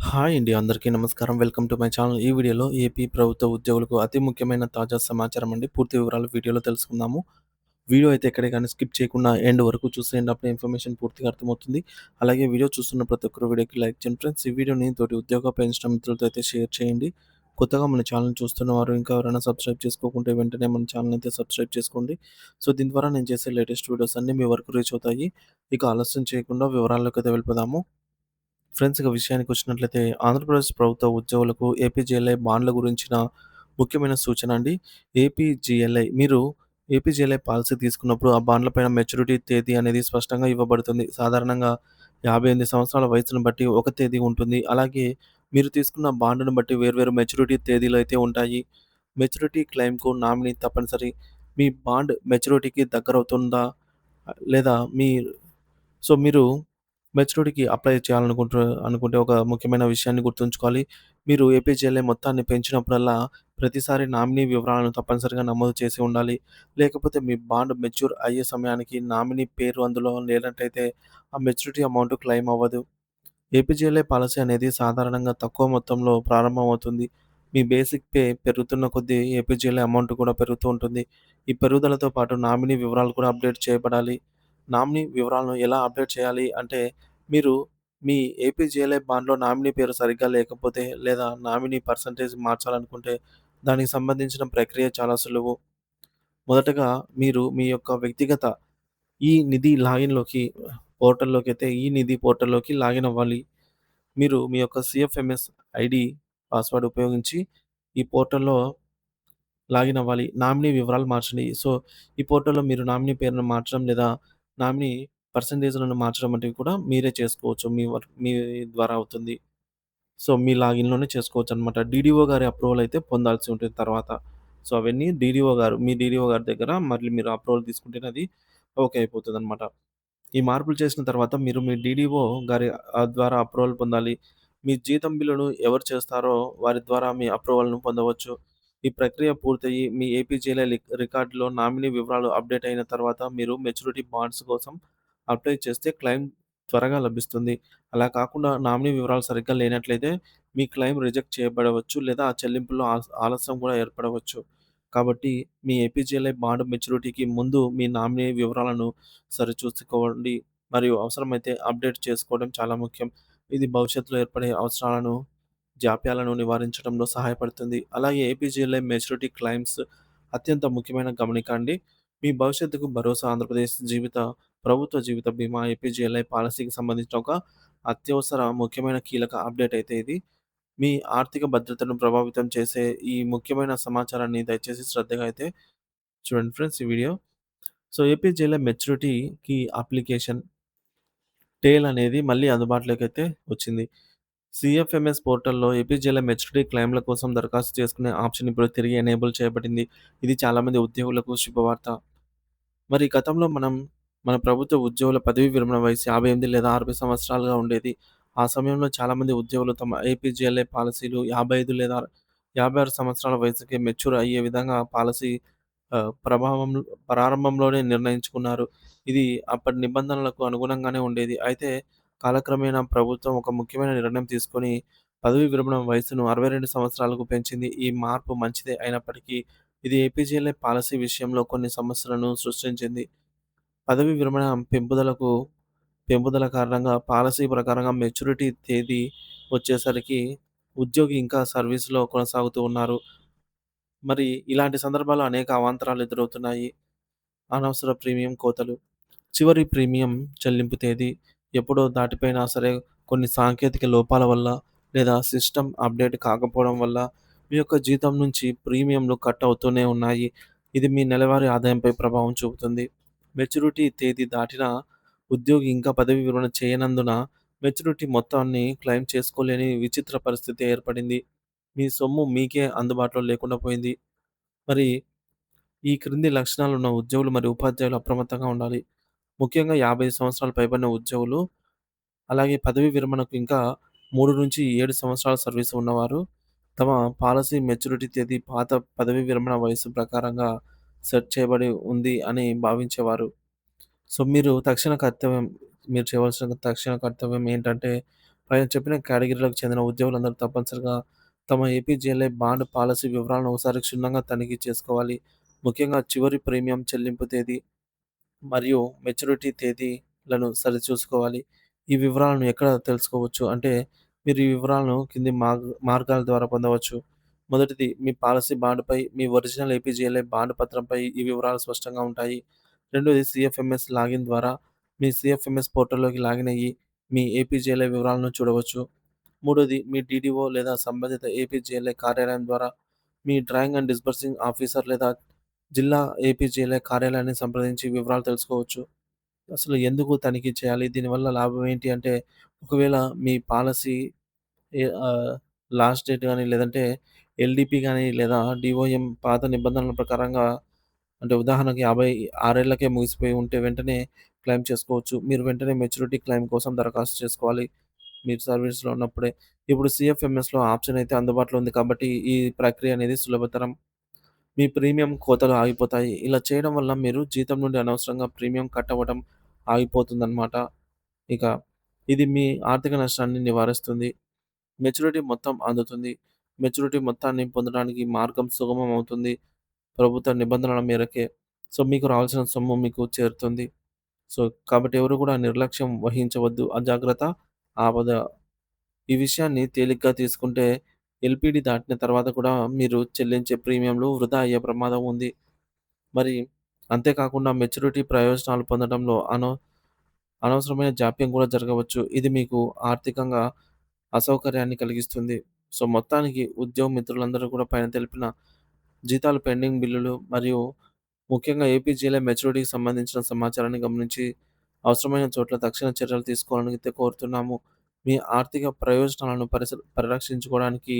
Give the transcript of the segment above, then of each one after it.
Hi అండి. అందరికీ నమస్కారం. Welcome to my channel. ఈ వీడియోలో ఏపీ ప్రభుత్వ ఉద్యోగులకు అతి ముఖ్యమైన తాజా సమాచారం అండి. పూర్తి వివరాలు వీడియోలో తెలుసుకుందాము. వీడియో అయితే ఎక్కడే గాని స్కిప్ చేయకుండా ఎండ్ వరకు చూసేయండి. అప్పుడే ఇన్ఫర్మేషన్ పూర్తిగా అర్థమవుతుంది. అలాగే వీడియో చూస్తున్న ప్రతి ఒక్కరు వీడియోకి లైక్ చేయండి ఫ్రెండ్స్. ఈ వీడియోని తోటి ఉద్యోగ పెన్షన్ మిత్రులతో అయితే షేర్ చేయండి. కొత్తగా మన ఛానల్ చూస్తున్న వారు ఇంకా ఎవరైనా సబ్స్క్రైబ్ చేసుకోకుంటే వెంటనే మన ఛానల్ అయితే సబ్స్క్రైబ్ చేసుకోండి. సో, దీని ద్వారా నేను చేసే లేటెస్ట్ వీడియోస్ అన్నీ మీ వరకు రీచ్ అవుతాయి. ఇక ఆలస్యం చేయకుండా వివరాల్లోకైతే వెళ్ళిపోదాము. ఫ్రెండ్స్ ఇక విషయానికొచ్చినట్లయితే ఆంధ్రప్రదేశ్ ప్రభుత్వ ఉద్యోగులకు ఏపీజీఎల్ఐ బాండ్ల గురించిన ముఖ్యమైన సూచన అండి. మీరు ఏపీజీఎల్ఐ పాలసీ తీసుకున్నప్పుడు ఆ బాండ్ల పైన మెచ్యూరిటీ తేదీ అనేది స్పష్టంగా ఇవ్వబడుతుంది. సాధారణంగా 58 సంవత్సరాల వయసును బట్టి ఒక తేదీ ఉంటుంది. అలాగే మీరు తీసుకున్న బాండ్‌ను బట్టి వేర్వేరు మెచ్యూరిటీ తేదీలు అయితే ఉంటాయి. మెచ్యూరిటీ క్లెయిమ్‌కు నామినీ తప్పనిసరి. మీ బాండ్ మెచ్యూరిటీకి దగ్గరవుతుందా? లేదా మీరు మెచ్యూరిటీకి అప్లై అనుకుంటే ఒక ముఖ్యమైన విషయాన్ని గుర్తుంచుకోవాలి. మీరు ఏపీజీఎల్ఐ మొత్తాన్ని పెంచినప్పుడల్లా ప్రతిసారి నామినీ వివరాలను తప్పనిసరిగా నమోదు చేసి ఉండాలి. లేకపోతే మీ బాండ్ మెచ్యూర్ అయ్యే సమయానికి నామినీ పేరు అందులో లేనట్టయితే ఆ మెచ్యూరిటీ అమౌంట్ క్లెయిమ్ అవ్వదు. ఏపీజీఎల్ఐ పాలసీ అనేది సాధారణంగా తక్కువ మొత్తంలో ప్రారంభమవుతుంది. మీ బేసిక్ పే పెరుగుతున్న కొద్దీ ఏపీజీఎల్ఐ అమౌంట్ కూడా పెరుగుతూ ఉంటుంది. ఈ పెరుగుదలతో పాటు నామినీ వివరాలు కూడా అప్డేట్ చేయబడాలి. నామినీ వివరాలను ఎలా అప్డేట్ చేయాలి అంటే, మీరు మీ ఏపీజీఎల్ఐ బాండ్‌లో నామినీ పేరు సరిగ్గా లేకపోతే లేదా నామినీ పర్సెంటేజ్ మార్చాలనుకుంటే దానికి సంబంధించిన ప్రక్రియ చాలా సులువు. మొదటగా మీరు మీ యొక్క వ్యక్తిగత ఈ నిధి లాగిన్‌లోకి పోర్టల్‌లోకైతే ఈ నిధి పోర్టల్‌లోకి లాగిన్ అవ్వాలి. మీరు మీ యొక్క సీఎఫ్ఎంఎస్ ఐడీ, పాస్వర్డ్ ఉపయోగించి ఈ పోర్టల్‌లో లాగిన్ అవ్వాలి. నామినీ వివరాలు మార్చండి. సో, ఈ పోర్టల్‌లో మీరు నామినీ పేరును మార్చడం లేదా నామినీ పర్సెంటేజ్‌లను మార్చడం వంటివి కూడా మీరే చేసుకోవచ్చు. మీ ద్వారా అవుతుంది. సో, మీ లాగిన్‌లోనే చేసుకోవచ్చనమాట. డీడీఓ గారి అప్రూవల్ అయితే పొందాల్సి ఉంటుంది తర్వాత. సో, అవన్నీ మీ డీడీఓ గారి దగ్గర మళ్ళీ మీరు అప్రూవల్ తీసుకుంటేనే అది ఓకే అయిపోతదనమాట. ఈ మార్పులు చేసిన తర్వాత మీరు మీ డీడీఓ గారి ద్వారా అప్రూవల్ పొందాలి. మీ జీతం బిల్లును ఎవరు చేస్తారో వారి ద్వారా మీ అప్రూవల్‌ను పొందవచ్చు. ఈ ప్రక్రియ పూర్తయ్యి మీ ఏపీజేఎల్ఐ రికార్డ్‌లో నామినీ వివరాలు అప్డేట్ అయిన తర్వాత మీరు మెచ్యూరిటీ బాండ్స్ కోసం అప్లై చేస్తే క్లెయిమ్ త్వరగా లభిస్తుంది. అలా కాకుండా నామినీ వివరాలు సరిగ్గా లేనట్లయితే మీ క్లెయిమ్ రిజెక్ట్ చేయబడవచ్చు లేదా ఆ చెల్లింపులో ఆలస్యం కూడా ఏర్పడవచ్చు. కాబట్టి మీ ఏపీజేఎల్ఐ బాండ్ మెచ్యూరిటీకి ముందు మీ నామినీ వివరాలను సరిచూసుకోండి. మరియు అవసరమైతే అప్డేట్ చేసుకోవడం చాలా ముఖ్యం. ఇది భవిష్యత్తులో ఏర్పడే జాప్యాలను నివారించడంలో సహాయపడుతుంది. అలాగే ఏపీజీఎల్ఐ మెచ్యూరిటీ క్లెయిమ్స్ అత్యంత ముఖ్యమైన గమనిక అండి. మీ భవిష్యత్తుకు భరోసా ఆంధ్రప్రదేశ్ ప్రభుత్వ జీవిత బీమా ఏపీజీఎల్ఐ పాలసీకి సంబంధించిన ఒక అత్యవసర ముఖ్యమైన కీలక అప్డేట్ అయితే ఇది. మీ ఆర్థిక భద్రతను ప్రభావితం చేసే ఈ ముఖ్యమైన సమాచారాన్ని దయచేసి శ్రద్ధగా అయితే చూడండి ఫ్రెండ్స్ ఈ వీడియో. సో, ఏపీజేల మెచ్యూరిటీకి అప్లికేషన్ టేల్ అనేది మళ్ళీ అందుబాటులోకైతే వచ్చింది. సీఎఫ్ఎంఎస్ పోర్టల్‌లో ఏపీజేల మెచ్యూరిటీ క్లెయిమ్‌ల కోసం దరఖాస్తు చేసుకునే ఆప్షన్ ఇప్పుడు తిరిగి ఎనేబుల్ చేయబడింది. ఇది చాలామంది ఉద్యోగులకు శుభవార్త. మరి గతంలో మన ప్రభుత్వ ఉద్యోగుల పదవీ విరమణ వయసు 58 లేదా 60 సంవత్సరాలుగా ఉండేది. ఆ సమయంలో చాలామంది ఉద్యోగులు తమ ఏపీజీఎల్ఐ పాలిసీలు 55 లేదా 56 సంవత్సరాల వయసుకే మెచ్యూర్ అయ్యే విధంగా పాలసీ ఆహ్, ప్రభావం ప్రారంభంలోనే నిర్ణయించుకున్నారు. ఇది అప్పటి నిబంధనలకు అనుగుణంగానే ఉండేది. అయితే కాలక్రమేణా ప్రభుత్వం ఒక ముఖ్యమైన నిర్ణయం తీసుకొని పదవీ విరమణ వయసును 62 సంవత్సరాలకు పెంచింది. ఈ మార్పు మంచిదే అయినప్పటికీ ఇది ఏపీజీఎల్ఐ పాలసీ విషయంలో కొన్ని సమస్యలను సృష్టించింది. పదవీ విరమణ పెంపుదల కారణంగా పాలసీ ప్రకారంగా మెచ్యూరిటీ తేదీ వచ్చేసరికి ఉద్యోగి ఇంకా సర్వీస్‌లో కొనసాగుతూ ఉన్నారు. మరి ఇలాంటి సందర్భాల్లో అనేక అవాంతరాలు ఎదురవుతున్నాయి. అనవసర ప్రీమియం కోతలు. చివరి ప్రీమియం చెల్లింపు తేదీ ఎప్పుడో దాటిపోయినా సరే కొన్ని సాంకేతిక లోపాల వల్ల లేదా సిస్టమ్ అప్డేట్ కాకపోవడం వల్ల మీ యొక్క జీతం నుంచి ప్రీమియంలు కట్ అవుతూనే ఉన్నాయి. ఇది మీ నెలవారీ ఆదాయంపై ప్రభావం చూపుతుంది. మెచ్యూరిటీ తేదీ దాటినా ఉద్యోగి ఇంకా పదవీ విరమణ చేయనందున మెచ్యూరిటీ మొత్తాన్ని క్లెయిమ్ చేసుకోలేని విచిత్ర పరిస్థితి ఏర్పడింది. మీ సొమ్ము మీకే అందుబాటులో లేకుండా పోయింది. మరి ఈ క్రింది లక్షణాలున్న ఉద్యోగులు మరియు ఉపాధ్యాయులు అప్రమత్తంగా ఉండాలి. ముఖ్యంగా 50 సంవత్సరాలు పైబడిన ఉద్యోగులు, అలాగే పదవీ విరమణకు ఇంకా 3-7 సంవత్సరాల సర్వీస్ ఉన్నవారు, తమ పాలసీ మెచ్యూరిటీ తేదీ పాత పదవీ విరమణ వయస్సు ప్రకారంగా సెట్ చేయబడి ఉంది అని భావించేవారు. సో, మీరు చేయవలసిన తక్షణ కర్తవ్యం ఏంటంటే, పైన చెప్పిన కేటగిరీలకు చెందిన ఉద్యోగులందరూ తప్పనిసరిగా తమ ఏపీజీఎల్ఐ బాండ్ పాలసీ వివరాలను ఒకసారి క్షుణ్ణంగా తనిఖీ చేసుకోవాలి. ముఖ్యంగా చివరి ప్రీమియం చెల్లింపు తేదీ మరియు మెచ్యూరిటీ తేదీలను సరిచూసుకోవాలి. ఈ వివరాలను ఎక్కడ తెలుసుకోవచ్చు అంటే, మీరు ఈ వివరాలను కింది మార్గాల ద్వారా పొందవచ్చు. మొదటిది, మీ పాలసీ బాండ్‌పై మీ ఒరిజినల్ ఏపీజీఎల్ఐ బాండ్ పత్రంపై ఈ వివరాలు స్పష్టంగా ఉంటాయి. రెండోది, సీఎఫ్ఎంఎస్ లాగిన్ ద్వారా మీ సీఎఫ్ఎంఎస్ పోర్టల్‌లోకి లాగిన్ అయ్యి మీ ఏపీజీఎల్ఐ వివరాలను చూడవచ్చు. మూడోది, మీ డీడీఓ లేదా సంబంధిత ఏపీజీఎల్ఐ కార్యాలయం ద్వారా మీ డ్రాయింగ్ అండ్ డిస్బర్సింగ్ ఆఫీసర్ లేదా జిల్లా ఏపీజీఎల్ఐ కార్యాలయాన్ని సంప్రదించి వివరాలు తెలుసుకోవచ్చు. అసలు ఎందుకు తనిఖీ చేయాలి? దీనివల్ల లాభం ఏంటి అంటే, ఒకవేళ మీ పాలసీ ఏ లాస్ట్ డేట్ గాని, లేదంటే ఎల్‌డిపి గాని, లేదా డీఓఎం పాత నిబంధనల ప్రకారంగా అంటే ఉదాహరణకి 56 ఏళ్లకే ముగిసిపోయి ఉంటే వెంటనే క్లెయిమ్ చేసుకోవచ్చు. మీరు వెంటనే మెచ్యూరిటీ క్లెయిమ్ కోసం దరఖాస్తు చేసుకోవాలి. మీరు సర్వీస్‌లో ఉన్నప్పుడే. ఇప్పుడు సీఎఫ్ఎంఎస్‌లో ఆప్షన్ అయితే అందుబాటులో ఉంది కాబట్టి ఈ ప్రక్రియ అనేది సులభతరం. మీ ప్రీమియం కోతలు ఆగిపోతాయి. ఇలా చేయడం వల్ల మీరు జీతం నుండి అనవసరంగా ప్రీమియం కట్ అవ్వడం ఆగిపోతుందనమాట. ఇక ఇది మీ ఆర్థిక నష్టాన్ని నివారిస్తుంది. మెచ్యూరిటీ మొత్తం అందుతుంది. మెచ్యూరిటీ మొత్తాన్ని పొందడానికి మార్గం సుగమం అవుతుంది. ప్రభుత్వ నిబంధనల మేరకే. సో, మీకు రావాల్సిన సొమ్ము మీకు చేరుతుంది. సో, కాబట్టి ఎవరు కూడా నిర్లక్ష్యం వహించవద్దు. అజాగ్రత్త ఆపద. ఈ విషయాన్ని తేలిగ్గా తీసుకుంటే ఎల్‌పీడీ దాటిన తర్వాత కూడా మీరు చెల్లించే ప్రీమియంలు వృధా అయ్యే ప్రమాదం ఉంది. మరి అంతేకాకుండా మెచ్యూరిటీ ప్రయోజనాలు పొందడంలో అనవసరమైన జాప్యం కూడా జరగవచ్చు. ఇది మీకు ఆర్థికంగా అసౌకర్యాన్ని కలిగిస్తుంది. సో, మొత్తానికి ఉద్యోగ మిత్రులందరూ కూడా పైన తెలిపిన జీతాలు పెండింగ్ బిల్లులు మరియు ముఖ్యంగా ఏపీజీఎల్ఐ మెచ్యూరిటీకి సంబంధించిన సమాచారాన్ని గమనించి అవసరమైన చోట్ల తక్షణ చర్యలు తీసుకోవాలని అయితే కోరుతున్నాము. మీ ఆర్థిక ప్రయోజనాలను పరిరక్షించుకోవడానికి,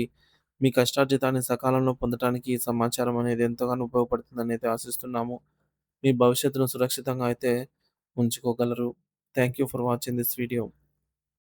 మీ కష్టార్జితాన్ని సకాలంలో పొందటానికి ఈ సమాచారం అనేది ఎంతగానో ఉపయోగపడుతుందని అయితే ఆశిస్తున్నాము. మీ భవిష్యత్తును సురక్షితంగా అయితే ఉంచుకోగలరు. Thank you for watching this video.